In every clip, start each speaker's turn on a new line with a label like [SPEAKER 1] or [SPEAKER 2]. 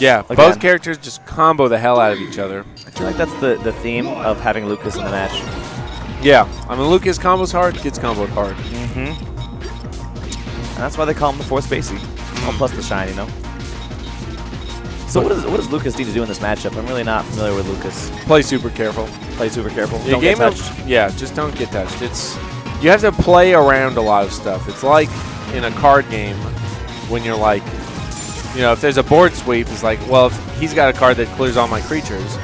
[SPEAKER 1] Yeah,
[SPEAKER 2] again.
[SPEAKER 1] both characters just combo the hell out of each other.
[SPEAKER 2] I feel like that's the theme of having Lucas in the match.
[SPEAKER 1] Yeah, I mean, Lucas combos hard, gets comboed hard.
[SPEAKER 2] And that's why they call him the fourth Spacey. Oh, plus the shine, you know. So what does Lucas need to do in this matchup? I'm really not familiar with Lucas.
[SPEAKER 1] Play super careful.
[SPEAKER 2] Play super careful.
[SPEAKER 1] Yeah,
[SPEAKER 2] Don't get touched.
[SPEAKER 1] Yeah, just don't get touched. You have to play around a lot of stuff. It's like in a card game when you're like, if there's a board sweep, it's like, well, if he's got a card that clears all my creatures.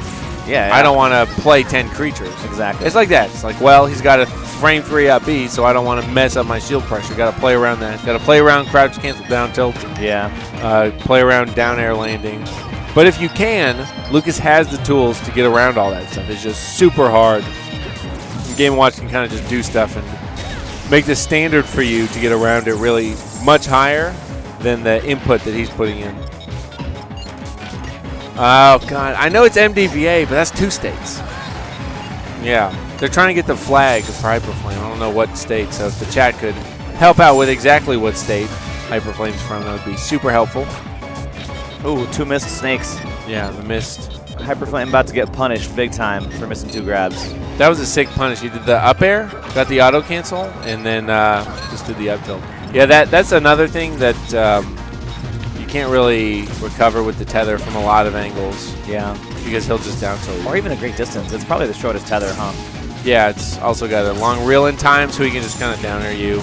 [SPEAKER 2] Yeah.
[SPEAKER 1] I don't want to play 10 creatures.
[SPEAKER 2] Exactly.
[SPEAKER 1] It's like that. It's like, well, he's got a frame 3 up B, so I don't want to mess up my shield pressure. Got to play around that. Got to play around crouch, cancel, down tilt.
[SPEAKER 2] Yeah.
[SPEAKER 1] Play around down air landing. But if you can, Lucas has the tools to get around all that stuff. It's just super hard. Game Watch can kind of just do stuff and make the standard for you to get around it really much higher than the input that he's putting in. Oh, God. I know it's MDVA, but that's 2 states. Yeah. They're trying to get the flag for HyperFlame. I don't know what state, so if the chat could help out with exactly what state HyperFlame's from, that would be super helpful.
[SPEAKER 2] Ooh, 2 missed snakes.
[SPEAKER 1] Yeah, the missed.
[SPEAKER 2] HyperFlame about to get punished big time for missing 2 grabs.
[SPEAKER 1] That was a sick punish. He did the up air, got the auto cancel, and then just did the up tilt. Yeah, that's another thing that you can't really recover with the tether from a lot of angles.
[SPEAKER 2] Yeah.
[SPEAKER 1] Because he'll just down tilt you.
[SPEAKER 2] Or even a great distance. It's probably the shortest tether, huh?
[SPEAKER 1] Yeah, it's also got a long reel in time, so he can just kind of down air you.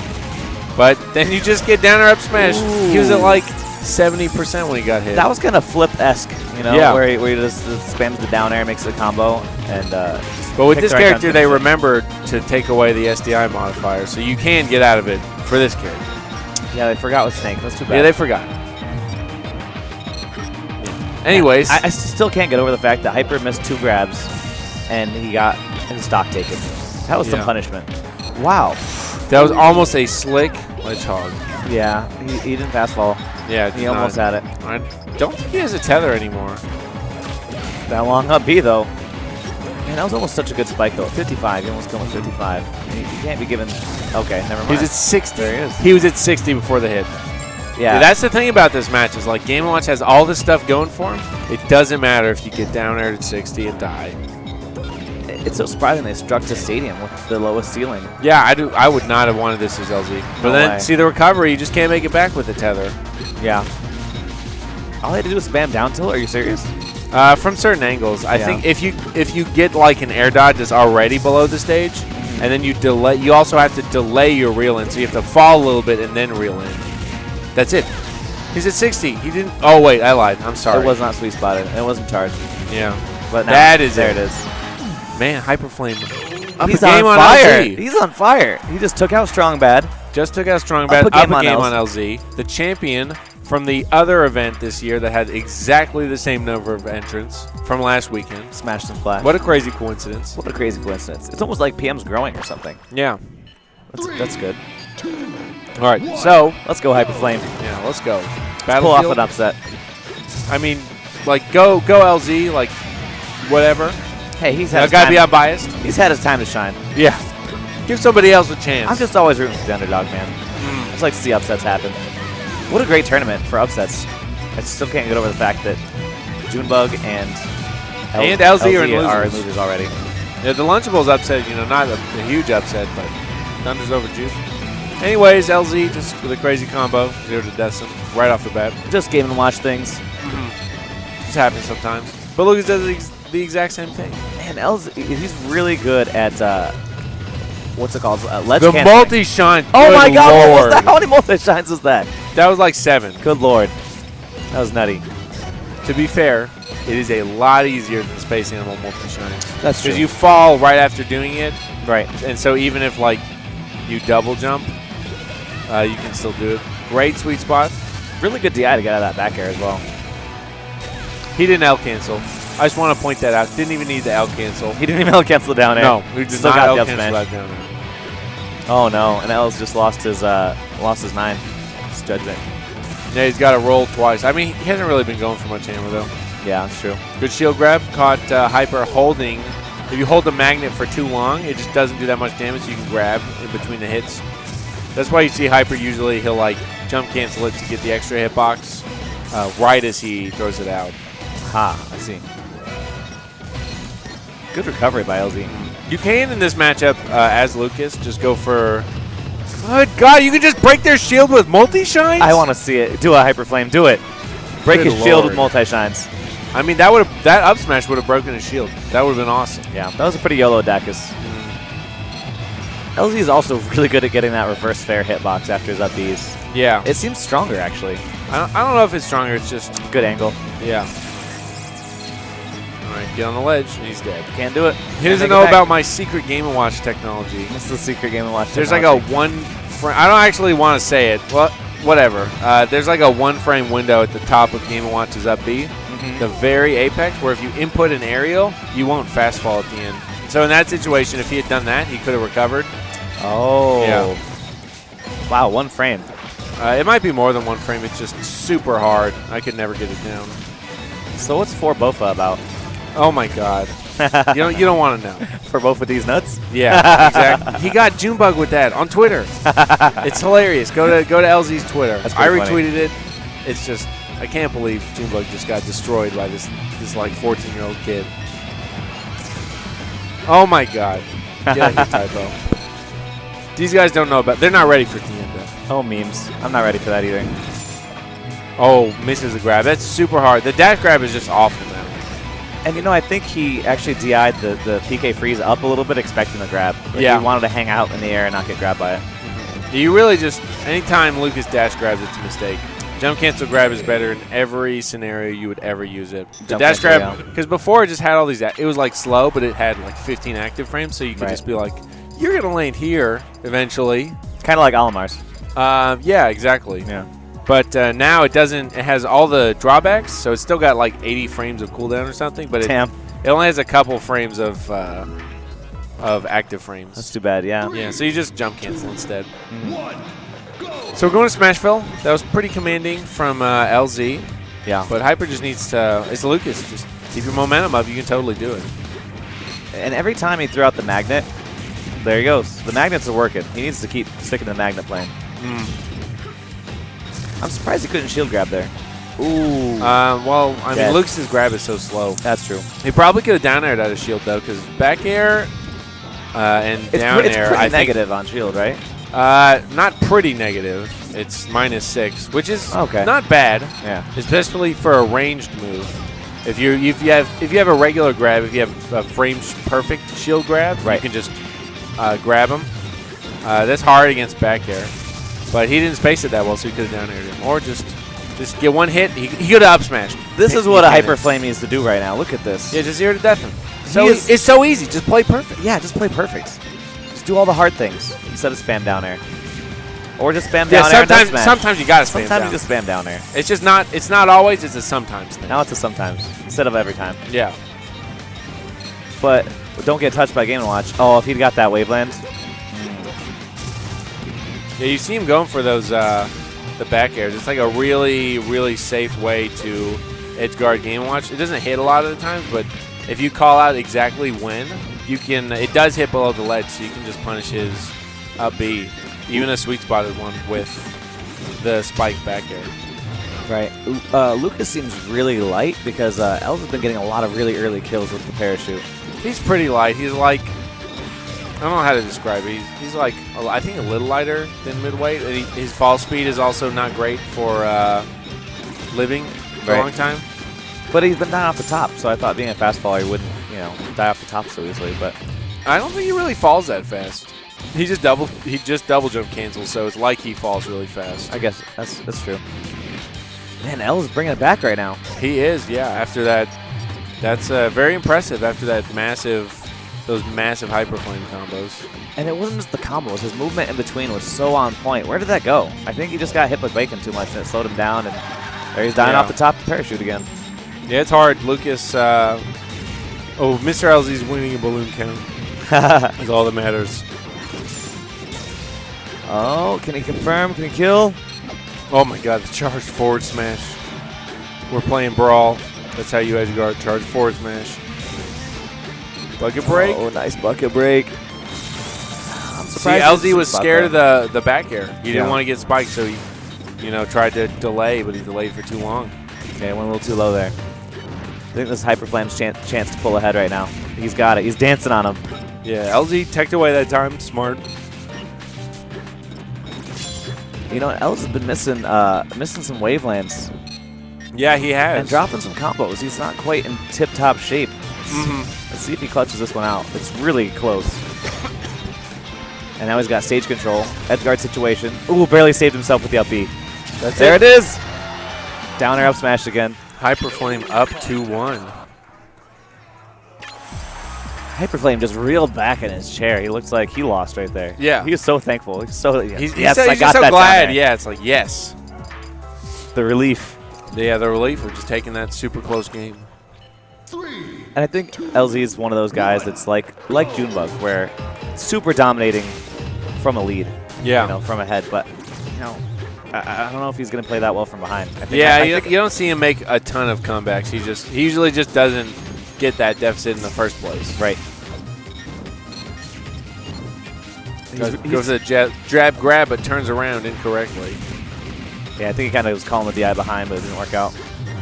[SPEAKER 1] But then you just get down air up smash.
[SPEAKER 2] Ooh.
[SPEAKER 1] He was at like 70% when he got hit.
[SPEAKER 2] That was kind of flip-esque,
[SPEAKER 1] Yeah.
[SPEAKER 2] where he just spams the down air, makes a combo, and
[SPEAKER 1] but with this character, they remembered to take away the SDI modifier, so you can get out of it for this character.
[SPEAKER 2] Yeah, they forgot with Snake. That's too bad.
[SPEAKER 1] Yeah, they forgot. Anyways.
[SPEAKER 2] I still can't get over the fact that Hyper missed 2 grabs, and he got his stock taken. That was some punishment. Wow.
[SPEAKER 1] That was almost a slick ledge hog.
[SPEAKER 2] Yeah, he didn't fast fall.
[SPEAKER 1] Yeah,
[SPEAKER 2] he almost had it.
[SPEAKER 1] I don't think he has a tether anymore.
[SPEAKER 2] That long up B, though. Man, that was almost such a good spike, though. 55. He almost killed him 55. You can't be given... Okay, never mind.
[SPEAKER 1] He was at 60.
[SPEAKER 2] There he is.
[SPEAKER 1] He was at 60 before the hit.
[SPEAKER 2] Yeah.
[SPEAKER 1] That's the thing about this match is like Game & Watch has all this stuff going for him. It doesn't matter if you get down there at 60 and die.
[SPEAKER 2] It's so surprising they struck the stadium with the lowest ceiling.
[SPEAKER 1] Yeah, I would not have wanted this as LZ. But then see the recovery, you just can't make it back with the tether.
[SPEAKER 2] Yeah. All they had to do was spam down tilt. Are you serious?
[SPEAKER 1] From certain angles, I think if you get like an air dodge that's already below the stage, and then you delay, you also have to delay your reel in, so you have to fall a little bit and then reel in. That's it. He's at 60. He didn't. Oh wait, I lied. I'm sorry.
[SPEAKER 2] It was not sweet spotted. It wasn't charged.
[SPEAKER 1] Yeah,
[SPEAKER 2] but now,
[SPEAKER 1] that is
[SPEAKER 2] there.
[SPEAKER 1] It is. Man, HyperFlame.
[SPEAKER 2] He's on fire. He's on fire. He just took out Strong Bad.
[SPEAKER 1] Just took out Strong Bad. Up a game on LZ. The champion from the other event this year that had exactly the same number of entrants from last weekend.
[SPEAKER 2] Smashed and Splash.
[SPEAKER 1] What a crazy coincidence.
[SPEAKER 2] What a crazy coincidence. It's almost like PM's growing or something.
[SPEAKER 1] Yeah.
[SPEAKER 2] That's good.
[SPEAKER 1] All right, so
[SPEAKER 2] let's go HyperFlame.
[SPEAKER 1] Yeah, let's go.
[SPEAKER 2] Pull off an upset.
[SPEAKER 1] I mean, like go LZ, like whatever.
[SPEAKER 2] Hey, he's had.
[SPEAKER 1] Gotta be unbiased.
[SPEAKER 2] He's had his time to shine.
[SPEAKER 1] Yeah. Give somebody else a chance.
[SPEAKER 2] I'm just always rooting for the underdog, man. I just like to see upsets happen. What a great tournament for upsets. I still can't get over the fact that Junebug and
[SPEAKER 1] LZ
[SPEAKER 2] are losers already.
[SPEAKER 1] Yeah, the Lunchables upset, not a huge upset, but Thunder's over Juke. Anyways, LZ just with a crazy combo, 0 to Decim, right off the bat.
[SPEAKER 2] Just Game & Watch things.
[SPEAKER 1] Just happens sometimes. But Lucas does the exact same thing.
[SPEAKER 2] Man, LZ, he's really good at, what's it called? Ledge
[SPEAKER 1] the
[SPEAKER 2] canceling.
[SPEAKER 1] multi-shine.
[SPEAKER 2] Oh my God, what was that? How many multi-shines was that?
[SPEAKER 1] That was like 7.
[SPEAKER 2] Good Lord. That was nutty.
[SPEAKER 1] To be fair, it is a lot easier than Space Animal multi-shines.
[SPEAKER 2] That's true.
[SPEAKER 1] Because you fall right after doing it.
[SPEAKER 2] Right.
[SPEAKER 1] And so even if, like, you double jump, you can still do it. Great sweet spot.
[SPEAKER 2] Really good DI to get out of that back air as well.
[SPEAKER 1] He didn't L cancel. I just want to point that out. Didn't even need the L cancel.
[SPEAKER 2] He didn't even L cancel the down air.
[SPEAKER 1] No, he did
[SPEAKER 2] still
[SPEAKER 1] not
[SPEAKER 2] got
[SPEAKER 1] L
[SPEAKER 2] the up
[SPEAKER 1] cancel
[SPEAKER 2] smash.
[SPEAKER 1] that down air.
[SPEAKER 2] Oh no, and L's just lost his 9. His judgment.
[SPEAKER 1] Yeah, he's got to roll twice. I mean, he hasn't really been going for much hammer though.
[SPEAKER 2] Yeah, that's true.
[SPEAKER 1] Good shield grab. Caught Hyper holding. If you hold the magnet for too long, it just doesn't do that much damage. So you can grab in between the hits. That's why you see Hyper usually he'll like jump cancel it to get the extra hitbox right as he throws it out.
[SPEAKER 2] Ha, I see. Good recovery by LZ.
[SPEAKER 1] You can, in this matchup, as Lucas, just go for... Good God, you can just break their shield with multi-shines?
[SPEAKER 2] I want to see it. Do a hyperflame. Do it. Break
[SPEAKER 1] Good
[SPEAKER 2] his shield
[SPEAKER 1] Lord.
[SPEAKER 2] with multi-shines.
[SPEAKER 1] I mean, that up smash would have broken his shield. That would have been awesome.
[SPEAKER 2] Yeah, that was a pretty YOLO Dacus. LZ is also really good at getting that reverse fair hitbox after his up Bs.
[SPEAKER 1] Yeah.
[SPEAKER 2] It seems stronger, actually.
[SPEAKER 1] I don't know if it's stronger. It's just...
[SPEAKER 2] Good angle.
[SPEAKER 1] Yeah. All right, get on the ledge. He's dead.
[SPEAKER 2] Can't do it.
[SPEAKER 1] He doesn't know about my secret Game & Watch technology.
[SPEAKER 2] What's the secret Game & Watch
[SPEAKER 1] There's
[SPEAKER 2] technology?
[SPEAKER 1] like a one frame. I don't actually want to say it. Well, whatever. There's like a one-frame window at the top of Game & Watch's up B. The very apex, where if you input an aerial, you won't fast fall at the end. So in that situation, if he had done that, he could have recovered.
[SPEAKER 2] Oh.
[SPEAKER 1] Yeah.
[SPEAKER 2] Wow, one frame.
[SPEAKER 1] It might be more than one frame. It's just super hard. I could never get it down.
[SPEAKER 2] So what's 4 Bofa about?
[SPEAKER 1] Oh my God. you don't want to know.
[SPEAKER 2] For both of these nuts?
[SPEAKER 1] Yeah, exactly. He got Junebug with that on Twitter. It's hilarious. Go to LZ's Twitter.
[SPEAKER 2] That's
[SPEAKER 1] I
[SPEAKER 2] pretty
[SPEAKER 1] retweeted it. It's just, I can't believe Junebug just got destroyed by this like 14-year-old kid. Oh my God. Get out of here, typo. These guys don't know about. They're not ready for GnW.
[SPEAKER 2] Oh, memes. I'm not ready for that either.
[SPEAKER 1] Oh, misses the grab. That's super hard. The dash grab is just awful now.
[SPEAKER 2] And, you know, I think he actually DI'd the PK freeze up a little bit, expecting the grab. Like
[SPEAKER 1] Yeah.
[SPEAKER 2] He wanted to hang out in the air and not get grabbed by it.
[SPEAKER 1] You really just, anytime Lucas dash grabs, it's a mistake. Jump cancel grab is better in every scenario you would ever use it. The
[SPEAKER 2] Jump
[SPEAKER 1] dash
[SPEAKER 2] cancel,
[SPEAKER 1] grab,
[SPEAKER 2] yeah.
[SPEAKER 1] because before it just had all these, it was like slow, but it had like 15 active frames, so you could just be like, you're going to land here eventually.
[SPEAKER 2] Kind of like Alamar's.
[SPEAKER 1] Yeah, exactly.
[SPEAKER 2] Yeah.
[SPEAKER 1] But now it doesn't, it has all the drawbacks, so it's still got like 80 frames of cooldown or something, but it only has a couple frames of active frames.
[SPEAKER 2] That's too bad, yeah.
[SPEAKER 1] Yeah, so you just jump cancel instead. So we're going to Smashville. That was pretty commanding from LZ.
[SPEAKER 2] Yeah.
[SPEAKER 1] But Hyper just needs to, it's Lucas, just keep your momentum up. You can totally do it.
[SPEAKER 2] And every time he threw out the magnet, there he goes. The magnets are working. He needs to keep sticking to the magnet plane. I'm surprised he couldn't shield grab there. Ooh.
[SPEAKER 1] Well, I mean, Lucas's grab is so slow.
[SPEAKER 2] That's true.
[SPEAKER 1] He probably could have down aired out of shield, though, because back air and down
[SPEAKER 2] it's
[SPEAKER 1] air,
[SPEAKER 2] pretty
[SPEAKER 1] I think,
[SPEAKER 2] negative on shield, right?
[SPEAKER 1] not pretty negative. It's -6, which is
[SPEAKER 2] Okay.
[SPEAKER 1] not bad.
[SPEAKER 2] Yeah.
[SPEAKER 1] Especially for a ranged move. If you have a regular grab, if you have a frame perfect shield grab, you can just grab him. That's hard against back air, but he didn't space it that well, so he could have down aired him, or just get one hit. He could have up smashed.
[SPEAKER 2] This is what a HyperFlame needs to do right now. Look at this.
[SPEAKER 1] Yeah, just 0 to death him. It's so easy. Just play perfect.
[SPEAKER 2] Yeah, just play perfect. Just do all the hard things instead of spam down air. Or just spam down air and then smash.
[SPEAKER 1] Sometimes you gotta spam
[SPEAKER 2] Sometimes
[SPEAKER 1] down.
[SPEAKER 2] you just spam down air.
[SPEAKER 1] It's just not. It's not always. It's a sometimes thing.
[SPEAKER 2] Now it's a sometimes instead of every time.
[SPEAKER 1] Yeah.
[SPEAKER 2] But don't get touched by Game & Watch. Oh, if he'd got that waveland.
[SPEAKER 1] Yeah, you see him going for those the back airs. It's like a really, really safe way to edge guard Game & Watch. It doesn't hit a lot of the times, but if you call out exactly when, you can. It does hit below the ledge, so you can just punish his up B, even a sweet spotted one with the spike back air.
[SPEAKER 2] Right. Lucas seems really light because Els has been getting a lot of really early kills with the parachute.
[SPEAKER 1] He's pretty light. He's like, I don't know how to describe it. He's like, I think a little lighter than midweight. And his fall speed is also not great for living for a long time.
[SPEAKER 2] But he's been dying off the top, so I thought being a fast faller he wouldn't, die off the top so easily. But
[SPEAKER 1] I don't think he really falls that fast. He just double jump cancels, so it's like he falls really fast.
[SPEAKER 2] I guess that's true. Man, Els is bringing it back right now.
[SPEAKER 1] He is, yeah. After that, that's very impressive. After that those massive HyperFlame combos.
[SPEAKER 2] And it wasn't just the combos. His movement in between was so on point. Where did that go? I think he just got hit with bacon too much, and it slowed him down. And there he's dying off the top of the parachute again.
[SPEAKER 1] Yeah, it's hard. Lucas, Mr. LZ's winning a balloon count. That's all that matters.
[SPEAKER 2] Oh, can he confirm? Can he kill?
[SPEAKER 1] Oh my God, the charged forward smash. We're playing Brawl. That's how you edge guard. Charge forward smash. Bucket break.
[SPEAKER 2] Oh, nice bucket break. I'm
[SPEAKER 1] See,
[SPEAKER 2] surprised.
[SPEAKER 1] LZ was scared of the back air. He didn't want to get spiked, so you know, tried to delay, but he delayed for too long.
[SPEAKER 2] Okay, went a little too low there. I think this is HyperFlame's chance to pull ahead right now. He's got it. He's dancing on him.
[SPEAKER 1] Yeah, LZ teched away that time. Smart.
[SPEAKER 2] You know, Els has been missing some wavelands.
[SPEAKER 1] Yeah, he has.
[SPEAKER 2] And dropping some combos. He's not quite in tip-top shape. Let's see if he clutches this one out. It's really close. And now he's got stage control. Edge guard situation. Ooh, barely saved himself with the up B. There it is. Down air up smash again.
[SPEAKER 1] HyperFlame up 2-1.
[SPEAKER 2] HyperFlame just reeled back in his chair. He looks like he lost right there.
[SPEAKER 1] Yeah.
[SPEAKER 2] He was so thankful. He's so
[SPEAKER 1] he's just so glad. Yeah, it's like, yes.
[SPEAKER 2] The relief.
[SPEAKER 1] Yeah, the relief of just taking that super close game.
[SPEAKER 2] And I think LZ is one of those guys that's like GnW, where super dominating from a lead.
[SPEAKER 1] Yeah.
[SPEAKER 2] You know, from ahead. But, you know, I don't know if he's going to play that well from behind. I think
[SPEAKER 1] yeah, you don't see him make a ton of comebacks. He usually just doesn't get that deficit in the first place.
[SPEAKER 2] Right.
[SPEAKER 1] Goes to the jab grab, but turns around incorrectly.
[SPEAKER 2] Yeah, I think he kind of was calling with the eye behind, but it didn't work out.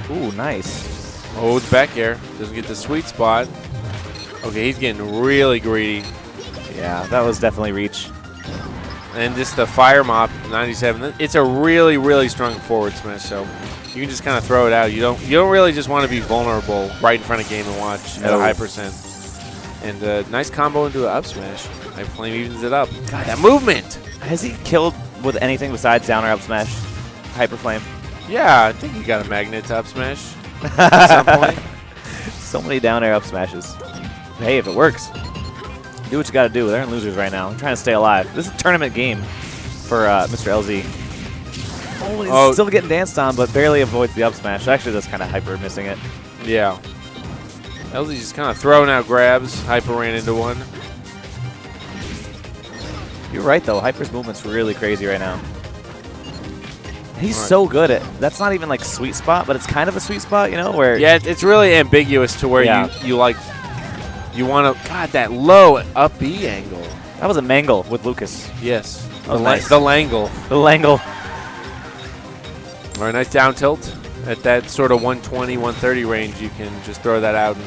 [SPEAKER 2] Ooh, nice.
[SPEAKER 1] Oh, it's back air. Doesn't get the sweet spot. Okay, he's getting really greedy.
[SPEAKER 2] Yeah, that was definitely reach.
[SPEAKER 1] And just the fire mop, 97. It's a really, really strong forward smash, so you can just kind of throw it out. You don't really just want to be vulnerable right in front of Game & Watch at a high percent. And nice combo into an up smash. HyperFlame evens it up. God, that movement!
[SPEAKER 2] Has he killed with anything besides down or up smash? HyperFlame?
[SPEAKER 1] Yeah, I think he got a magnet to up smash at some point.
[SPEAKER 2] So many down air up smashes. Hey, if it works, do what you got to do. They're in losers right now. I'm trying to stay alive. This is a tournament game for Mr. LZ. Oh, he's still getting danced on, but barely avoids the up smash. Actually, that's kind of Hyper missing it.
[SPEAKER 1] Yeah. LZ's just kind of throwing out grabs. Hyper ran into one.
[SPEAKER 2] You're right, though. Hyper's movement's really crazy right now. He's so good at that's not even like sweet spot, but it's kind of a sweet spot, you know, where
[SPEAKER 1] it's really ambiguous to where you want to that low up B angle.
[SPEAKER 2] That was a mangle with Lucas.
[SPEAKER 1] Yes.
[SPEAKER 2] Nice.
[SPEAKER 1] The Langle.
[SPEAKER 2] The Langle.
[SPEAKER 1] All right, nice down tilt. At that sort of 120, 130 range, you can just throw that out and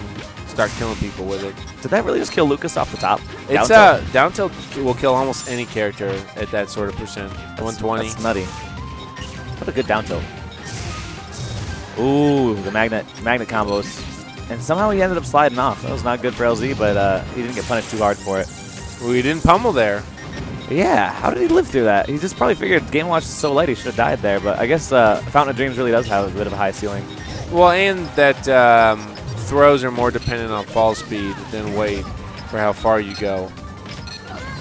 [SPEAKER 1] start killing people with it.
[SPEAKER 2] Did that really just kill Lucas off the top?
[SPEAKER 1] It's down tilt will kill almost any character at that sort of percent. 120.
[SPEAKER 2] That's nutty. What a good down tilt. Ooh, the magnet combos. And somehow he ended up sliding off. That was not good for LZ, but he didn't get punished too hard for it.
[SPEAKER 1] Well, he didn't pummel there.
[SPEAKER 2] Yeah, how did he live through that? He just probably figured Game & Watch is so light he should have died there, but I guess Fountain of Dreams really does have a bit of a high ceiling.
[SPEAKER 1] Well, and that throws are more dependent on fall speed than weight for how far you go.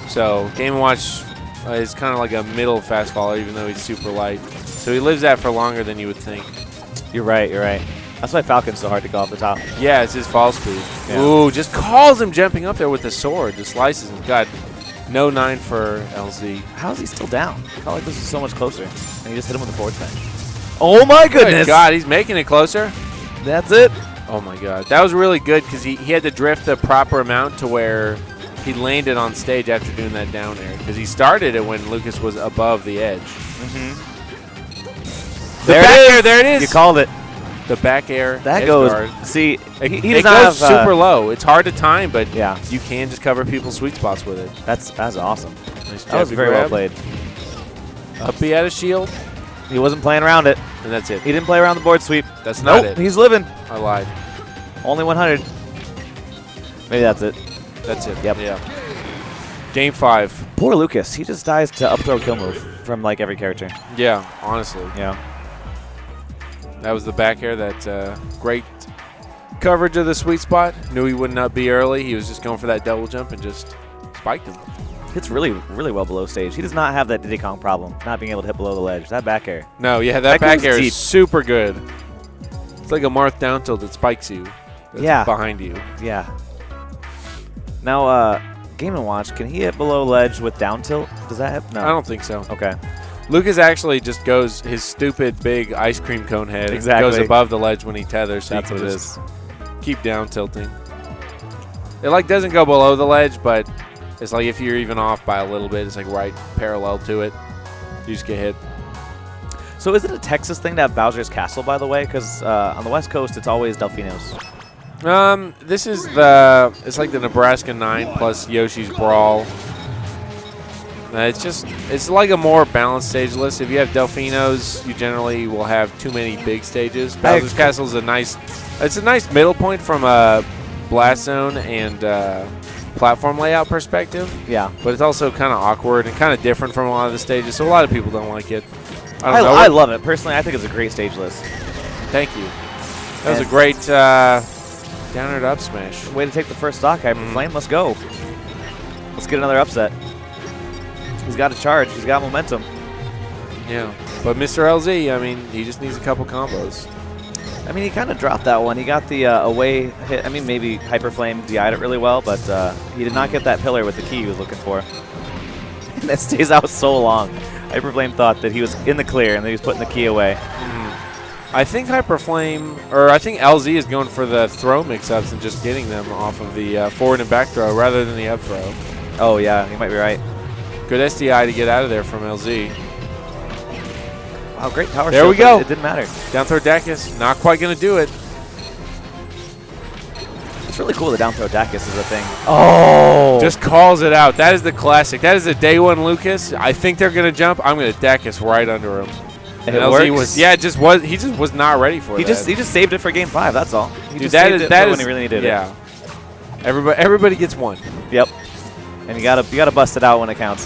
[SPEAKER 1] So Game & Watch is kind of like a middle fast faller, even though he's super light. So he lives that for longer than you would think. You're right. That's why Falcon's so hard to go off the top. Yeah, it's his fall speed. Yeah. Ooh, just calls him jumping up there with the sword. Just slices him. God, no 9 for LZ. How is he still down? I felt like this was so much closer. And he just hit him with the forward smash. Oh my goodness. Good God, he's making it closer. That's it. Oh my God. That was really good because he had to drift the proper amount to where he landed on stage after doing that down air. Because he started it when Lucas was above the edge. There it is. You called it. The back air. That goes. Guard. See, it goes super low. It's hard to time, but yeah, you can just cover people's sweet spots with it. That's awesome. Nice that was very well played. Up B out of shield. He wasn't playing around it, and that's it. He didn't play around the board sweep. That's not it. He's living. I lied. Only 100. Maybe that's it. That's it. Yep. Yeah. Game 5. Poor Lucas. He just dies to up throw kill move from like every character. Yeah, honestly. Yeah. That was the back air. That great coverage of the sweet spot. Knew he would not be early. He was just going for that double jump and just spiked him. Hits really, really well below stage. He does not have that Diddy Kong problem, not being able to hit below the ledge. That back air. No, yeah, that back air is super good. It's like a Marth down tilt that spikes you. That's behind you. Yeah. Now, Game & Watch, can he hit below ledge with down tilt? Does that happen? No. I don't think so. Okay. Lucas actually just goes his stupid big ice cream cone head. Exactly. Goes above the ledge when he tethers. So that's what it is. Keep down tilting. It like doesn't go below the ledge, but it's like if you're even off by a little bit, it's like right parallel to it. You just get hit.
[SPEAKER 2] So is it a Texas thing to have Bowser's Castle, by the way? Because on the West Coast, it's always Delfino's.
[SPEAKER 1] This is it's like the Nebraska 9 plus Yoshi's Brawl. It's like a more balanced stage list. If you have Delfino's, you generally will have too many big stages. Bowser's Castle is a nice middle point from a blast zone and platform layout perspective.
[SPEAKER 2] Yeah.
[SPEAKER 1] But it's also kind of awkward and kind of different from a lot of the stages, so a lot of people don't like it.
[SPEAKER 2] I love it. Personally, I think it's a great stage list.
[SPEAKER 1] Thank you. That was a great down air to up smash.
[SPEAKER 2] Way to take the first stock, HyperFlame. Let's go. Let's get another upset. He's got a charge. He's got momentum.
[SPEAKER 1] Yeah. But Mr. LZ, I mean, he just needs a couple combos.
[SPEAKER 2] I mean, he kind of dropped that one. He got the away hit. I mean, maybe HyperFlame DI'd it really well, but he did not get that pillar with the key he was looking for. And that stays out so long. HyperFlame thought that he was in the clear, and then he was putting the key away.
[SPEAKER 1] I think HyperFlame, or I think LZ is going for the throw mix-ups and just getting them off of the forward and back throw rather than the up throw.
[SPEAKER 2] Oh, yeah, you might be right.
[SPEAKER 1] Good SDI to get out of there from LZ.
[SPEAKER 2] Wow, great power.
[SPEAKER 1] There we go.
[SPEAKER 2] It didn't matter.
[SPEAKER 1] Down throw Dacus, not quite going to do it.
[SPEAKER 2] It's really cool that down throw Dacus is a thing. Oh!
[SPEAKER 1] Just calls it out. That is the classic. That is the day one Lucas. I think they're going to jump. I'm going to Dacus right under him.
[SPEAKER 2] And LZ
[SPEAKER 1] was, he just was not ready for that.
[SPEAKER 2] He just saved it for game 5. That's all. He
[SPEAKER 1] Dude,
[SPEAKER 2] just saved it for when he really needed it.
[SPEAKER 1] Yeah. Everybody gets one.
[SPEAKER 2] Yep. And you gotta bust it out when it counts.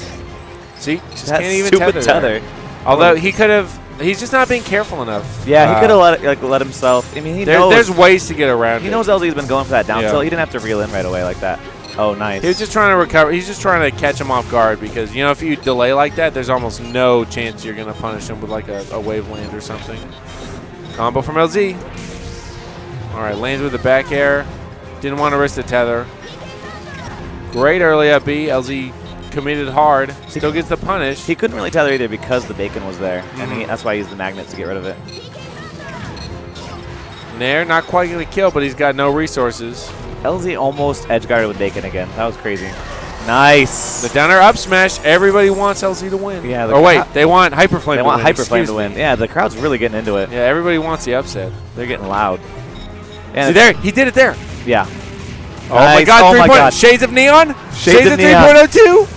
[SPEAKER 1] See, just
[SPEAKER 2] that
[SPEAKER 1] can't even
[SPEAKER 2] stupid tether.
[SPEAKER 1] Although he could have, he's just not being careful enough.
[SPEAKER 2] Yeah, he could have let himself. I mean, he knows
[SPEAKER 1] there's ways to get around.
[SPEAKER 2] He knows LZ's been going for that down tilt. He didn't have to reel in right away like that. Oh, nice.
[SPEAKER 1] He was just trying to recover. He's just trying to catch him off guard because, you know, if you delay like that, there's almost no chance you're going to punish him with like a wave land or something. Combo from LZ. All right, lands with the back air. Didn't want to risk the tether. Great early up B. LZ committed hard. Still gets the punish.
[SPEAKER 2] He couldn't really tether either because the bacon was there. And that's why he used the magnet to get rid of it.
[SPEAKER 1] Nair, not quite going to kill, but he's got no resources.
[SPEAKER 2] LZ almost edge guarded with bacon again. That was crazy. Nice.
[SPEAKER 1] The down air up smash. Everybody wants LZ to win.
[SPEAKER 2] Yeah.
[SPEAKER 1] Or wait, they want HyperFlame to win.
[SPEAKER 2] They want HyperFlame to win. Yeah, the crowd's really getting into it.
[SPEAKER 1] Yeah, everybody wants the upset.
[SPEAKER 2] They're getting loud.
[SPEAKER 1] And see there, he did it there.
[SPEAKER 2] Yeah.
[SPEAKER 1] Oh my God, 3-point. Shades of Neon. Shades of 3.02.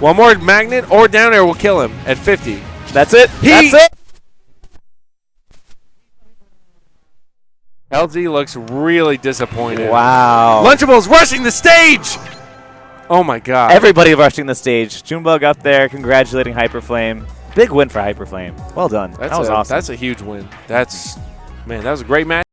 [SPEAKER 1] One more magnet or down air will kill him at 50.
[SPEAKER 2] That's it. That's it.
[SPEAKER 1] LZ looks really disappointed.
[SPEAKER 2] Wow.
[SPEAKER 1] Lunchables rushing the stage. Oh my God.
[SPEAKER 2] Everybody rushing the stage. Junebug up there congratulating HyperFlame. Big win for HyperFlame. Well done. That was awesome.
[SPEAKER 1] That's a huge win. Man, that was a great match.